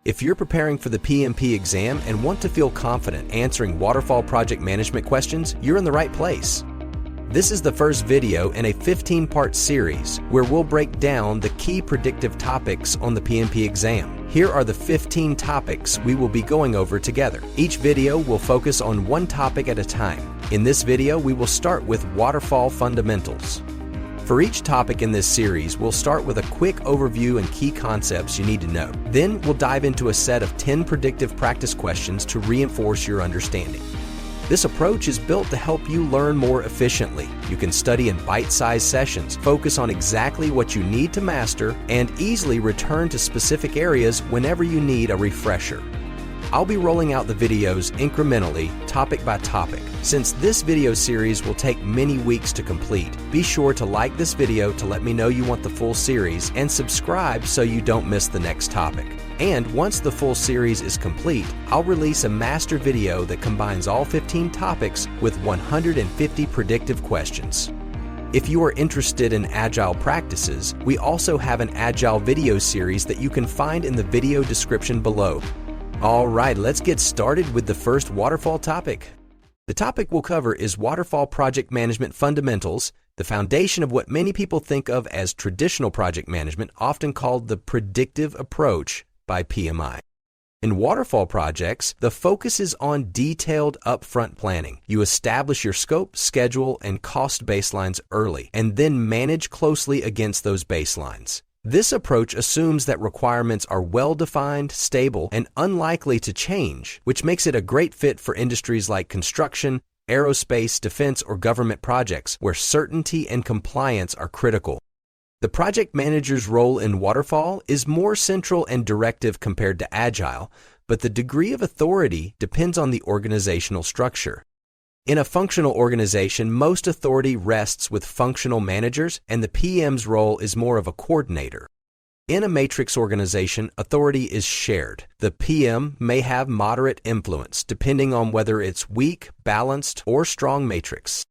If you're preparing for the PMP exam and want to feel confident answering waterfall project management questions, you're in the right place. This is the first video in a 15-part series where we'll break down the key predictive topics on the PMP exam. Here are the 15 topics we will be going over together. Each video will focus on one topic at a time. In this video, we will start with waterfall fundamentals. For each topic in this series, we'll start with a quick overview and key concepts you need to know. Then we'll dive into a set of 10 predictive practice questions to reinforce your understanding. This approach is built to help you learn more efficiently. You can study in bite-sized sessions, focus on exactly what you need to master, and easily return to specific areas whenever you need a refresher. I'll be rolling out the videos incrementally, topic by topic. Since this video series will take many weeks to complete, be sure to like this video to let me know you want the full series and subscribe so you don't miss the next topic. And once the full series is complete, I'll release a master video that combines all 15 topics with 150 predictive questions. If you are interested in Agile practices, we also have an Agile video series that you can find in the video description below. All right, let's get started with the first waterfall topic. The topic we'll cover is waterfall project management fundamentals, the foundation of what many people think of as traditional project management, often called the predictive approach by PMI. In waterfall projects, the focus is on detailed upfront planning. You establish your scope, schedule, and cost baselines early, and then manage closely against those baselines. This approach assumes that requirements are well-defined, stable, and unlikely to change, which makes it a great fit for industries like construction, aerospace, defense, or government projects, where certainty and compliance are critical. The project manager's role in waterfall is more central and directive compared to Agile, but the degree of authority depends on the organizational structure. In a functional organization, most authority rests with functional managers, and the PM's role is more of a coordinator. In a matrix organization, authority is shared. The PM may have moderate influence, depending on whether it's weak, balanced, or strong matrix.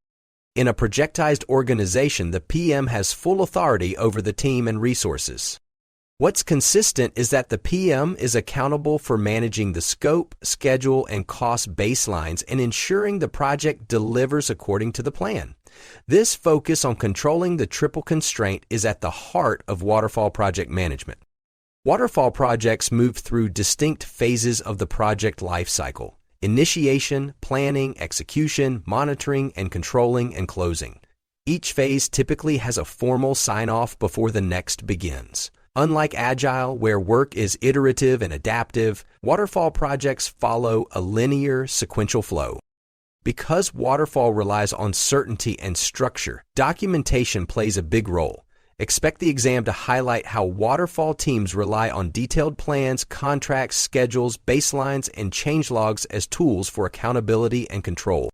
In a projectized organization, the PM has full authority over the team and resources. What's consistent is that the PM is accountable for managing the scope, schedule, and cost baselines and ensuring the project delivers according to the plan. This focus on controlling the triple constraint is at the heart of waterfall project management. Waterfall projects move through distinct phases of the project lifecycle: initiation, planning, execution, monitoring, and controlling, and closing. Each phase typically has a formal sign-off before the next begins. Unlike Agile, where work is iterative and adaptive, waterfall projects follow a linear, sequential flow. Because waterfall relies on certainty and structure, documentation plays a big role. Expect the exam to highlight how waterfall teams rely on detailed plans, contracts, schedules, baselines, and change logs as tools for accountability and control.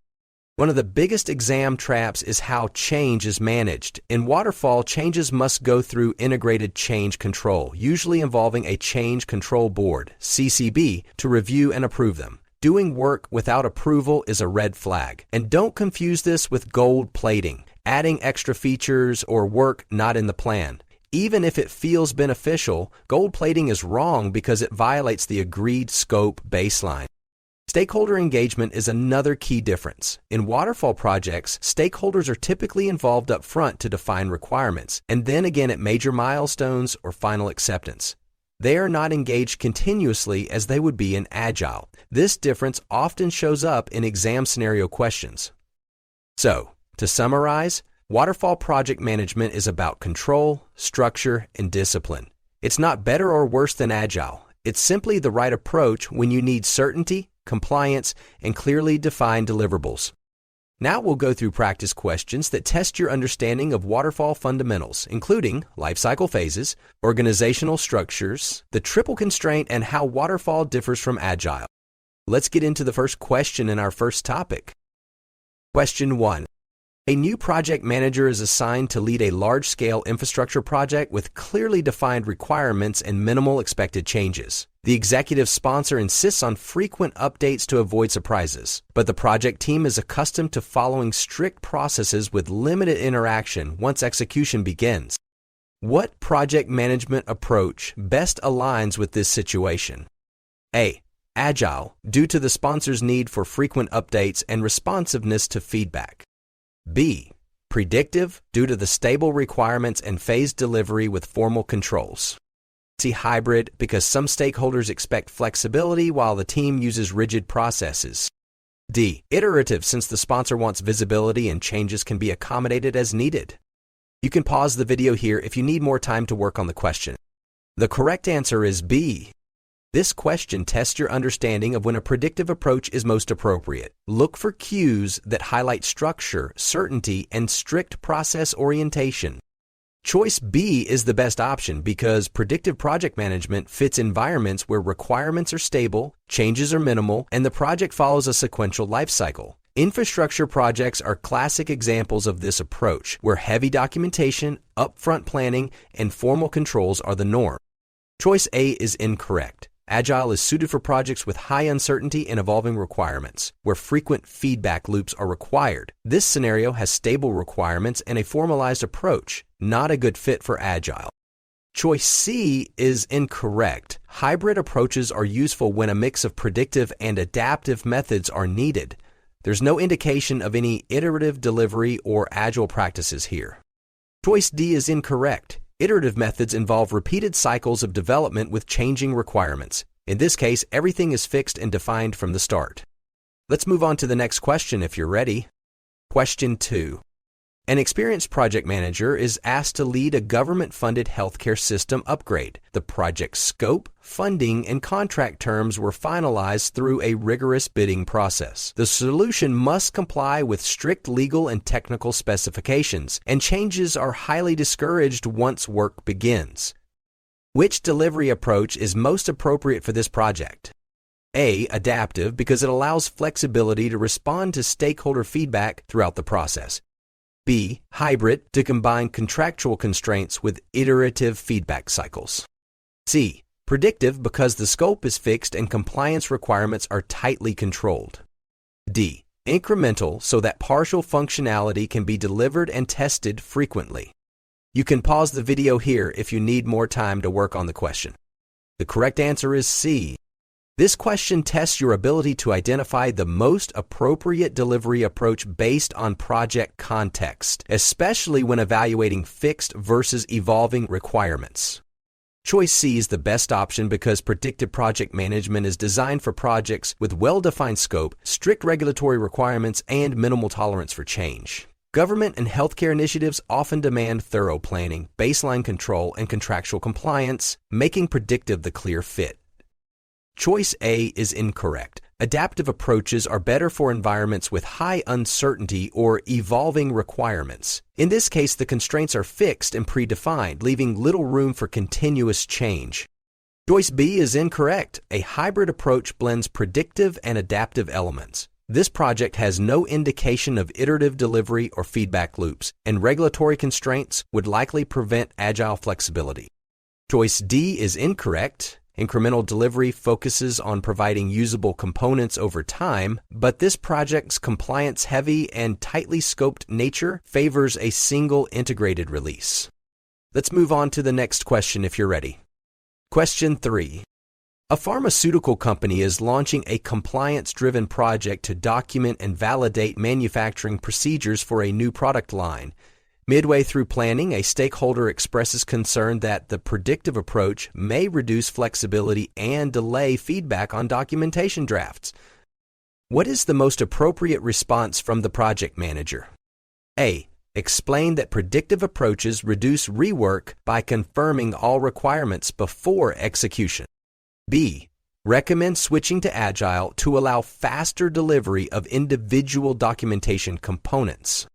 One of the biggest exam traps is how change is managed. In waterfall, changes must go through integrated change control, usually involving a change control board, CCB, to review and approve them. Doing work without approval is a red flag. And don't confuse this with gold plating, adding extra features or work not in the plan. Even if it feels beneficial, gold plating is wrong because it violates the agreed scope baseline. Stakeholder engagement is another key difference. In waterfall projects, stakeholders are typically involved up front to define requirements, and then again at major milestones or final acceptance. They are not engaged continuously as they would be in Agile. This difference often shows up in exam scenario questions. So, to summarize, waterfall project management is about control, structure, and discipline. It's not better or worse than Agile. It's simply the right approach when you need certainty, compliance, and clearly defined deliverables. Now we'll go through practice questions that test your understanding of waterfall fundamentals, including lifecycle phases, organizational structures, the triple constraint, and how waterfall differs from Agile. Let's get into the first question in our first topic. Question 1. A new project manager is assigned to lead a large-scale infrastructure project with clearly defined requirements and minimal expected changes. The executive sponsor insists on frequent updates to avoid surprises, but the project team is accustomed to following strict processes with limited interaction once execution begins. What project management approach best aligns with this situation? A. Agile, due to the sponsor's need for frequent updates and responsiveness to feedback. B. Predictive, due to the stable requirements and phased delivery with formal controls. C. Hybrid, because some stakeholders expect flexibility while the team uses rigid processes. D. Iterative, since the sponsor wants visibility and changes can be accommodated as needed. You can pause the video here if you need more time to work on the question. The correct answer is B. This question tests your understanding of when a predictive approach is most appropriate. Look for cues that highlight structure, certainty, and strict process orientation. Choice B is the best option because predictive project management fits environments where requirements are stable, changes are minimal, and the project follows a sequential lifecycle. Infrastructure projects are classic examples of this approach, where heavy documentation, upfront planning, and formal controls are the norm. Choice A is incorrect. Agile is suited for projects with high uncertainty and evolving requirements, where frequent feedback loops are required. This scenario has stable requirements and a formalized approach, not a good fit for Agile. Choice C is incorrect. Hybrid approaches are useful when a mix of predictive and adaptive methods are needed. There's no indication of any iterative delivery or Agile practices here. Choice D is incorrect. Iterative methods involve repeated cycles of development with changing requirements. In this case, everything is fixed and defined from the start. Let's move on to the next question if you're ready. Question 2. An experienced project manager is asked to lead a government-funded healthcare system upgrade. The project's scope, funding, and contract terms were finalized through a rigorous bidding process. The solution must comply with strict legal and technical specifications, and changes are highly discouraged once work begins. Which delivery approach is most appropriate for this project? A. Adaptive, because it allows flexibility to respond to stakeholder feedback throughout the process. B. Hybrid, to combine contractual constraints with iterative feedback cycles. C. Predictive, because the scope is fixed and compliance requirements are tightly controlled. D. Incremental, so that partial functionality can be delivered and tested frequently. You can pause the video here if you need more time to work on the question. The correct answer is C. This question tests your ability to identify the most appropriate delivery approach based on project context, especially when evaluating fixed versus evolving requirements. Choice C is the best option because predictive project management is designed for projects with well-defined scope, strict regulatory requirements, and minimal tolerance for change. Government and healthcare initiatives often demand thorough planning, baseline control, and contractual compliance, making predictive the clear fit. Choice A is incorrect. Adaptive approaches are better for environments with high uncertainty or evolving requirements. In this case, the constraints are fixed and predefined, leaving little room for continuous change. Choice B is incorrect. A hybrid approach blends predictive and adaptive elements. This project has no indication of iterative delivery or feedback loops, and regulatory constraints would likely prevent agile flexibility. Choice D is incorrect. Incremental delivery focuses on providing usable components over time, but this project's compliance-heavy and tightly scoped nature favors a single integrated release. Let's move on to the next question if you're ready. Question 3. A pharmaceutical company is launching a compliance-driven project to document and validate manufacturing procedures for a new product line. Midway through planning, a stakeholder expresses concern that the predictive approach may reduce flexibility and delay feedback on documentation drafts. What is the most appropriate response from the project manager? A. Explain that predictive approaches reduce rework by confirming all requirements before execution. B. Recommend switching to Agile to allow faster delivery of individual documentation components.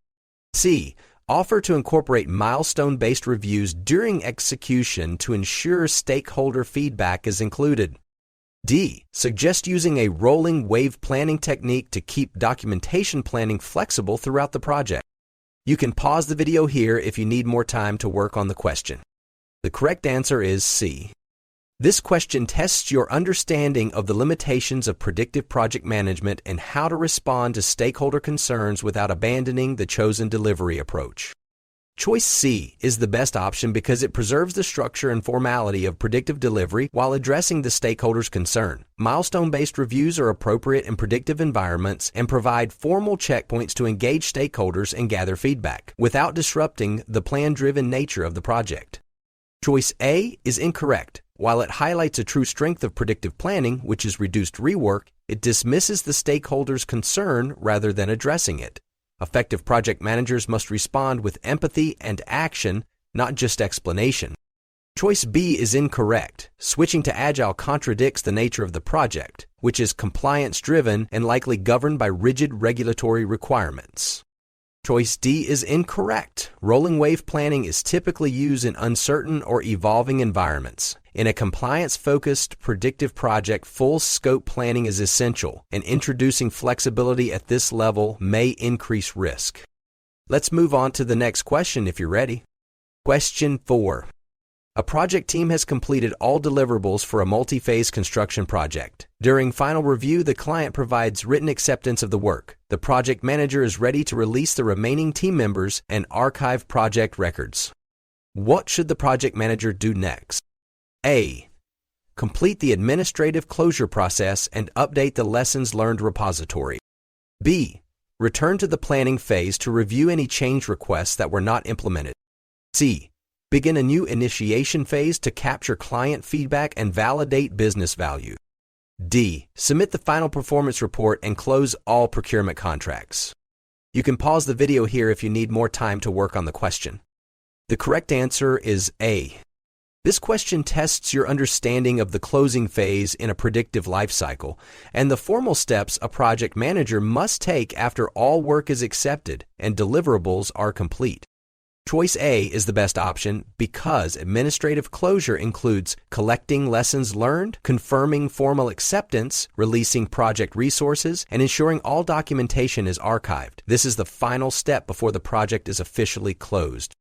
C. Offer to incorporate milestone-based reviews during execution to ensure stakeholder feedback is included. D. Suggest using a rolling wave planning technique to keep documentation planning flexible throughout the project. You can pause the video here if you need more time to work on the question. The correct answer is C. This question tests your understanding of the limitations of predictive project management and how to respond to stakeholder concerns without abandoning the chosen delivery approach. Choice C is the best option because it preserves the structure and formality of predictive delivery while addressing the stakeholders' concern. Milestone-based reviews are appropriate in predictive environments and provide formal checkpoints to engage stakeholders and gather feedback, without disrupting the plan-driven nature of the project. Choice A is incorrect. While it highlights a true strength of predictive planning, which is reduced rework, it dismisses the stakeholders' concern rather than addressing it. Effective project managers must respond with empathy and action, not just explanation. Choice B is incorrect. Switching to Agile contradicts the nature of the project, which is compliance-driven and likely governed by rigid regulatory requirements. Choice D is incorrect. Rolling wave planning is typically used in uncertain or evolving environments. In a compliance-focused predictive project, full scope planning is essential, and introducing flexibility at this level may increase risk. Let's move on to the next question if you're ready. Question 4. A project team has completed all deliverables for a multi-phase construction project. During final review, the client provides written acceptance of the work. The project manager is ready to release the remaining team members and archive project records. What should the project manager do next? A. Complete the administrative closure process and update the lessons learned repository. B. Return to the planning phase to review any change requests that were not implemented. C. Begin a new initiation phase to capture client feedback and validate business value. D. Submit the final performance report and close all procurement contracts. You can pause the video here if you need more time to work on the question. The correct answer is A. This question tests your understanding of the closing phase in a predictive lifecycle and the formal steps a project manager must take after all work is accepted and deliverables are complete. Choice A is the best option because administrative closure includes collecting lessons learned, confirming formal acceptance, releasing project resources, and ensuring all documentation is archived. This is the final step before the project is officially closed.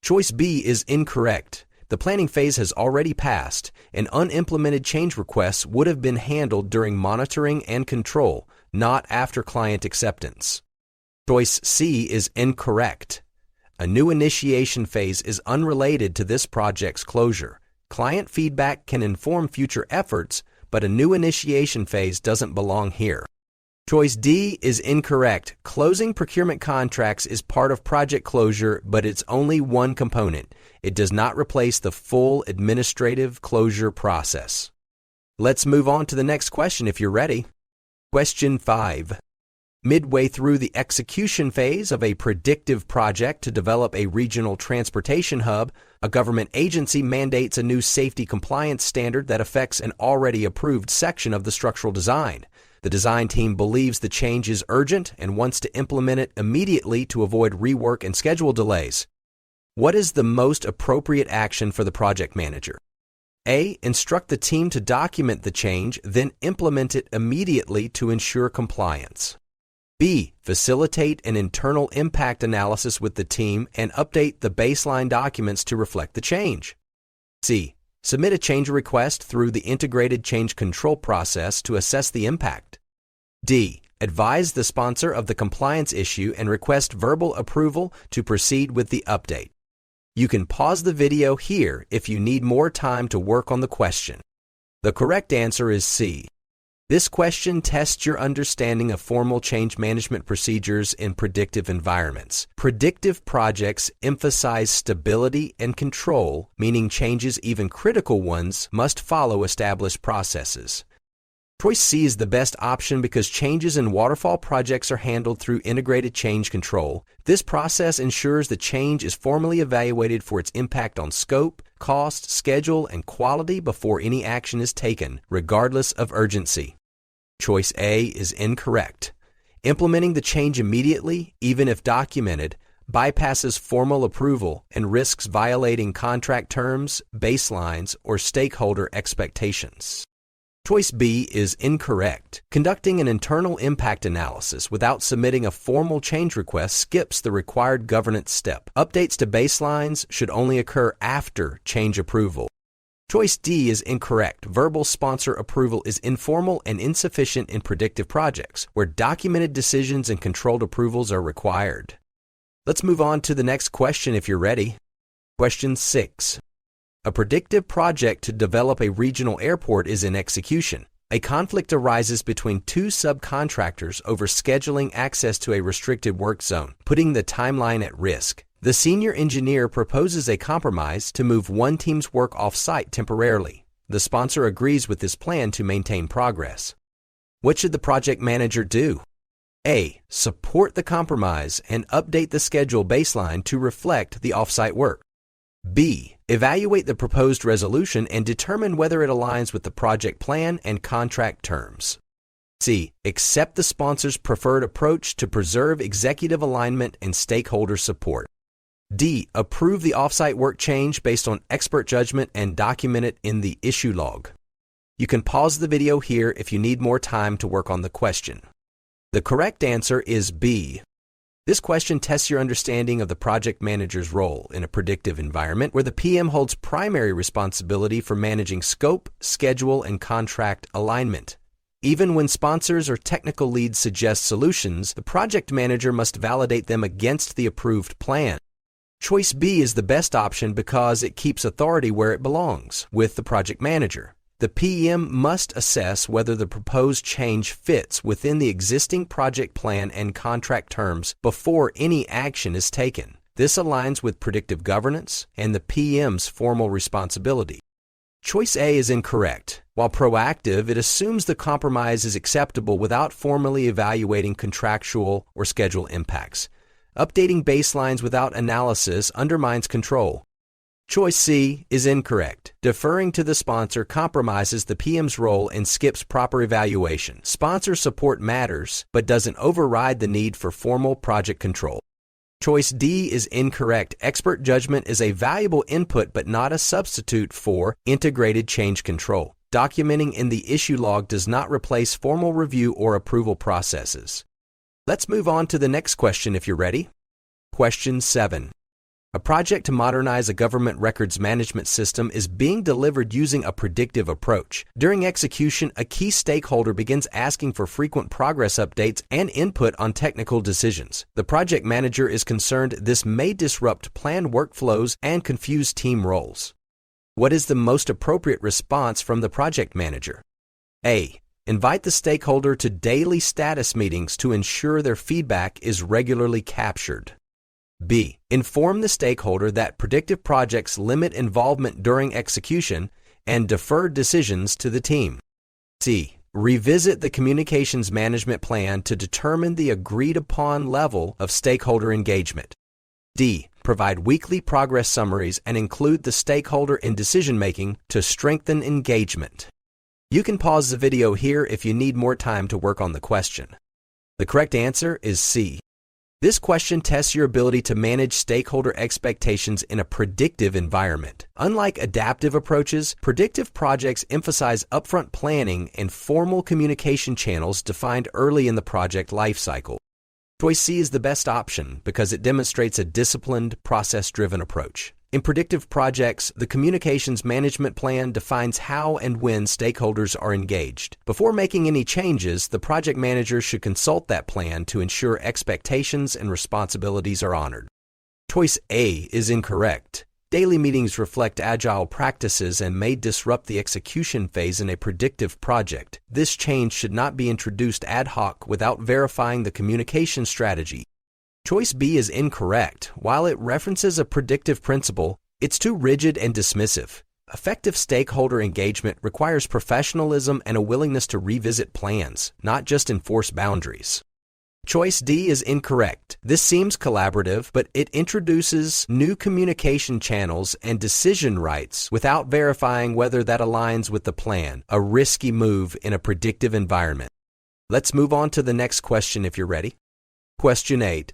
Choice B is incorrect. The planning phase has already passed, and unimplemented change requests would have been handled during monitoring and control, not after client acceptance. Choice C is incorrect. A new initiation phase is unrelated to this project's closure. Client feedback can inform future efforts, but a new initiation phase doesn't belong here. Choice D is incorrect. Closing procurement contracts is part of project closure, but it's only one component. It does not replace the full administrative closure process. Let's move on to the next question if you're ready. Question 5. Midway through the execution phase of a predictive project to develop a regional transportation hub, a government agency mandates a new safety compliance standard that affects an already approved section of the structural design. The design team believes the change is urgent and wants to implement it immediately to avoid rework and schedule delays. What is the most appropriate action for the project manager? A. Instruct the team to document the change, then implement it immediately to ensure compliance. B. Facilitate an internal impact analysis with the team and update the baseline documents to reflect the change. C. Submit a change request through the integrated change control process to assess the impact. D. Advise the sponsor of the compliance issue and request verbal approval to proceed with the update. You can pause the video here if you need more time to work on the question. The correct answer is C. This question tests your understanding of formal change management procedures in predictive environments. Predictive projects emphasize stability and control, meaning changes, even critical ones, must follow established processes. Choice C is the best option because changes in waterfall projects are handled through integrated change control. This process ensures the change is formally evaluated for its impact on scope, cost, schedule, and quality before any action is taken, regardless of urgency. Choice A is incorrect. Implementing the change immediately, even if documented, bypasses formal approval and risks violating contract terms, baselines, or stakeholder expectations. Choice B is incorrect. Conducting an internal impact analysis without submitting a formal change request skips the required governance step. Updates to baselines should only occur after change approval. Choice D is incorrect. Verbal sponsor approval is informal and insufficient in predictive projects, where documented decisions and controlled approvals are required. Let's move on to the next question if you're ready. Question 6. A predictive project to develop a regional airport is in execution. A conflict arises between two subcontractors over scheduling access to a restricted work zone, putting the timeline at risk. The senior engineer proposes a compromise to move one team's work off-site temporarily. The sponsor agrees with this plan to maintain progress. What should the project manager do? A. Support the compromise and update the schedule baseline to reflect the off-site work. B. Evaluate the proposed resolution and determine whether it aligns with the project plan and contract terms. C. Accept the sponsor's preferred approach to preserve executive alignment and stakeholder support. D. Approve the off-site work change based on expert judgment and document it in the issue log. You can pause the video here if you need more time to work on the question. The correct answer is B. This question tests your understanding of the project manager's role in a predictive environment where the PM holds primary responsibility for managing scope, schedule, and contract alignment. Even when sponsors or technical leads suggest solutions, the project manager must validate them against the approved plan. Choice B is the best option because it keeps authority where it belongs, with the project manager. The PM must assess whether the proposed change fits within the existing project plan and contract terms before any action is taken. This aligns with predictive governance and the PM's formal responsibility. Choice A is incorrect. While proactive, it assumes the compromise is acceptable without formally evaluating contractual or schedule impacts. Updating baselines without analysis undermines control. Choice C is incorrect. Deferring to the sponsor compromises the PM's role and skips proper evaluation. Sponsor support matters, but doesn't override the need for formal project control. Choice D is incorrect. Expert judgment is a valuable input but not a substitute for integrated change control. Documenting in the issue log does not replace formal review or approval processes. Let's move on to the next question if you're ready. Question 7. A project to modernize a government records management system is being delivered using a predictive approach. During execution, a key stakeholder begins asking for frequent progress updates and input on technical decisions. The project manager is concerned this may disrupt planned workflows and confuse team roles. What is the most appropriate response from the project manager? A. Invite the stakeholder to daily status meetings to ensure their feedback is regularly captured. B. Inform the stakeholder that predictive projects limit involvement during execution and defer decisions to the team. C. Revisit the communications management plan to determine the agreed-upon level of stakeholder engagement. D. Provide weekly progress summaries and include the stakeholder in decision-making to strengthen engagement. You can pause the video here if you need more time to work on the question. The correct answer is C. This question tests your ability to manage stakeholder expectations in a predictive environment. Unlike adaptive approaches, predictive projects emphasize upfront planning and formal communication channels defined early in the project lifecycle. Choice C is the best option because it demonstrates a disciplined, process-driven approach. In predictive projects, the communications management plan defines how and when stakeholders are engaged. Before making any changes, the project manager should consult that plan to ensure expectations and responsibilities are honored. Choice A is incorrect. Daily meetings reflect Agile practices and may disrupt the execution phase in a predictive project. This change should not be introduced ad hoc without verifying the communication strategy. Choice B is incorrect. While it references a predictive principle, it's too rigid and dismissive. Effective stakeholder engagement requires professionalism and a willingness to revisit plans, not just enforce boundaries. Choice D is incorrect. This seems collaborative, but it introduces new communication channels and decision rights without verifying whether that aligns with the plan, a risky move in a predictive environment. Let's move on to the next question if you're ready. Question 8.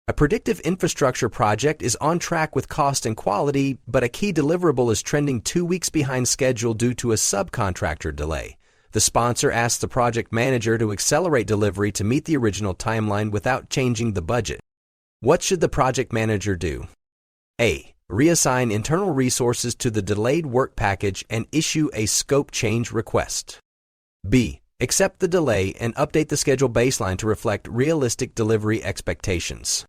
A predictive infrastructure project is on track with cost and quality, but a key deliverable is trending 2 weeks behind schedule due to a subcontractor delay. The sponsor asks the project manager to accelerate delivery to meet the original timeline without changing the budget. What should the project manager do? A. Reassign internal resources to the delayed work package and issue a scope change request. B. Accept the delay and update the schedule baseline to reflect realistic delivery expectations.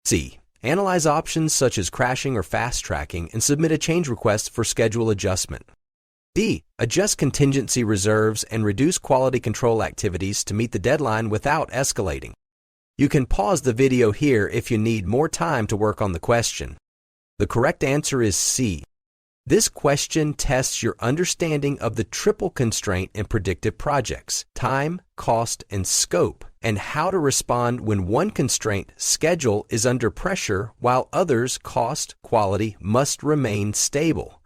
C. Analyze options such as crashing or fast tracking and submit a change request for schedule adjustment. D. Adjust contingency reserves and reduce quality control activities to meet the deadline without escalating. You can pause the video here if you need more time to work on the question. The correct answer is C. This question tests your understanding of the triple constraint in predictive projects: time, cost, and scope, and how to respond when one constraint, schedule, is under pressure while others, cost, quality, must remain stable.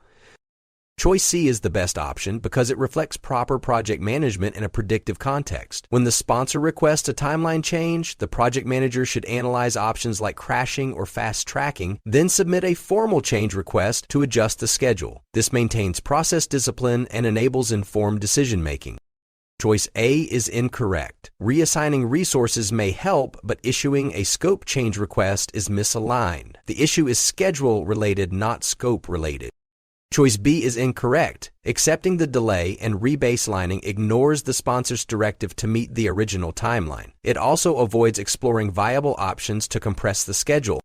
Choice C is the best option because it reflects proper project management in a predictive context. When the sponsor requests a timeline change, the project manager should analyze options like crashing or fast tracking, then submit a formal change request to adjust the schedule. This maintains process discipline and enables informed decision-making. Choice A is incorrect. Reassigning resources may help, but issuing a scope change request is misaligned. The issue is schedule-related, not scope-related. Choice B is incorrect. Accepting the delay and rebaselining ignores the sponsor's directive to meet the original timeline. It also avoids exploring viable options to compress the schedule.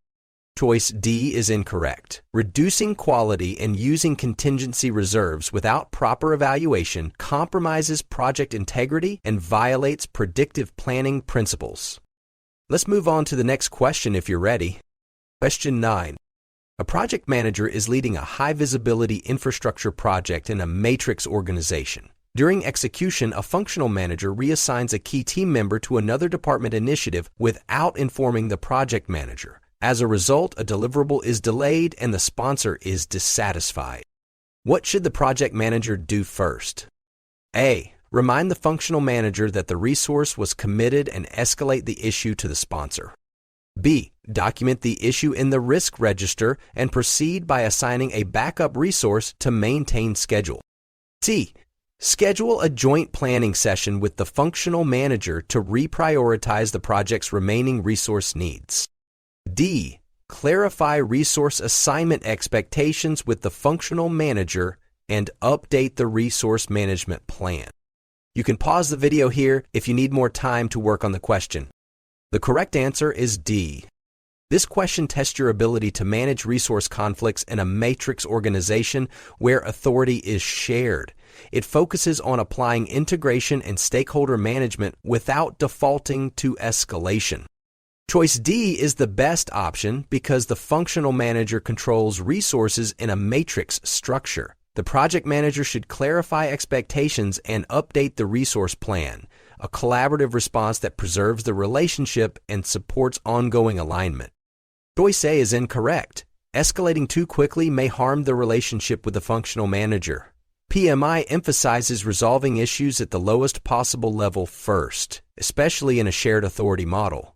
Choice D is incorrect. Reducing quality and using contingency reserves without proper evaluation compromises project integrity and violates predictive planning principles. Let's move on to the next question if you're ready. Question 9. A project manager is leading a high-visibility infrastructure project in a matrix organization. During execution, a functional manager reassigns a key team member to another department initiative without informing the project manager. As a result, a deliverable is delayed and the sponsor is dissatisfied. What should the project manager do first? A. Remind the functional manager that the resource was committed and escalate the issue to the sponsor. B. Document the issue in the risk register and proceed by assigning a backup resource to maintain schedule. C. Schedule a joint planning session with the functional manager to reprioritize the project's remaining resource needs. D. Clarify resource assignment expectations with the functional manager and update the resource management plan. You can pause the video here if you need more time to work on the question. The correct answer is D. This question tests your ability to manage resource conflicts in a matrix organization where authority is shared. It focuses on applying integration and stakeholder management without defaulting to escalation. Choice D is the best option because the functional manager controls resources in a matrix structure. The project manager should clarify expectations and update the resource plan, a collaborative response that preserves the relationship and supports ongoing alignment. Choice A is incorrect. Escalating too quickly may harm the relationship with the functional manager. PMI emphasizes resolving issues at the lowest possible level first, especially in a shared authority model.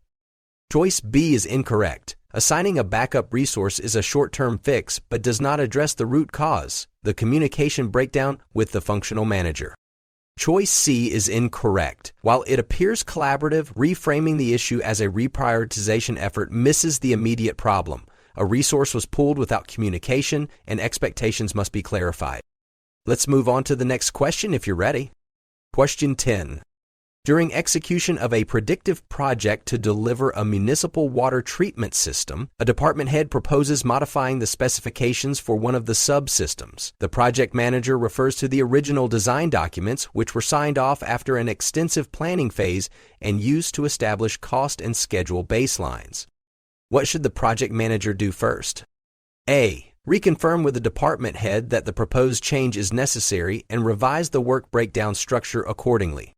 Choice B is incorrect. Assigning a backup resource is a short-term fix but does not address the root cause, the communication breakdown with the functional manager. Choice C is incorrect. While it appears collaborative, reframing the issue as a reprioritization effort misses the immediate problem. A resource was pulled without communication, and expectations must be clarified. Let's move on to the next question if you're ready. Question 10. During execution of a predictive project to deliver a municipal water treatment system, a department head proposes modifying the specifications for one of the subsystems. The project manager refers to the original design documents, which were signed off after an extensive planning phase and used to establish cost and schedule baselines. What should the project manager do first? A. Reconfirm with the department head that the proposed change is necessary and revise the work breakdown structure accordingly.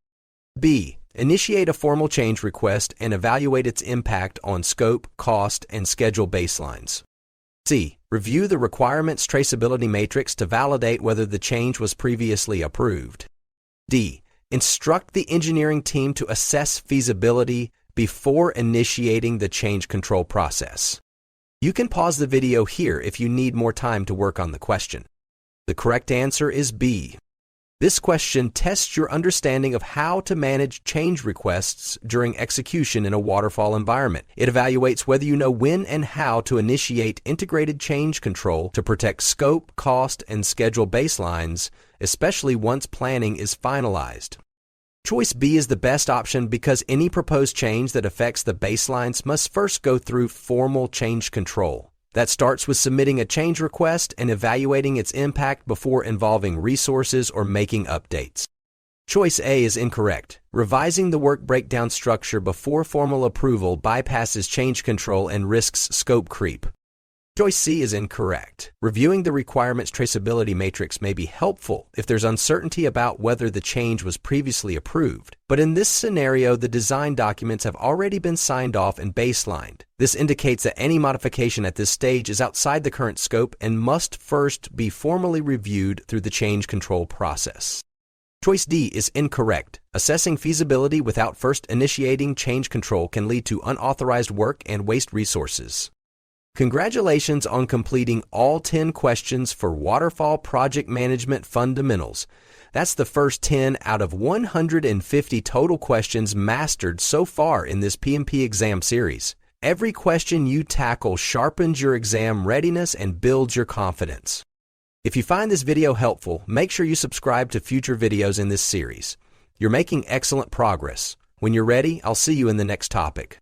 B. Initiate a formal change request and evaluate its impact on scope, cost, and schedule baselines. C. Review the requirements traceability matrix to validate whether the change was previously approved. D. Instruct the engineering team to assess feasibility before initiating the change control process. You can pause the video here if you need more time to work on the question. The correct answer is B. This question tests your understanding of how to manage change requests during execution in a waterfall environment. It evaluates whether you know when and how to initiate integrated change control to protect scope, cost, and schedule baselines, especially once planning is finalized. Choice B is the best option because any proposed change that affects the baselines must first go through formal change control. That starts with submitting a change request and evaluating its impact before involving resources or making updates. Choice A is incorrect. Revising the work breakdown structure before formal approval bypasses change control and risks scope creep. Choice C is incorrect. Reviewing the requirements traceability matrix may be helpful if there's uncertainty about whether the change was previously approved. But in this scenario, the design documents have already been signed off and baselined. This indicates that any modification at this stage is outside the current scope and must first be formally reviewed through the change control process. Choice D is incorrect. Assessing feasibility without first initiating change control can lead to unauthorized work and waste resources. Congratulations on completing all 10 questions for Waterfall Project Management Fundamentals. That's the first 10 out of 150 total questions mastered so far in this PMP exam series. Every question you tackle sharpens your exam readiness and builds your confidence. If you find this video helpful, make sure you subscribe to future videos in this series. You're making excellent progress. When you're ready, I'll see you in the next topic.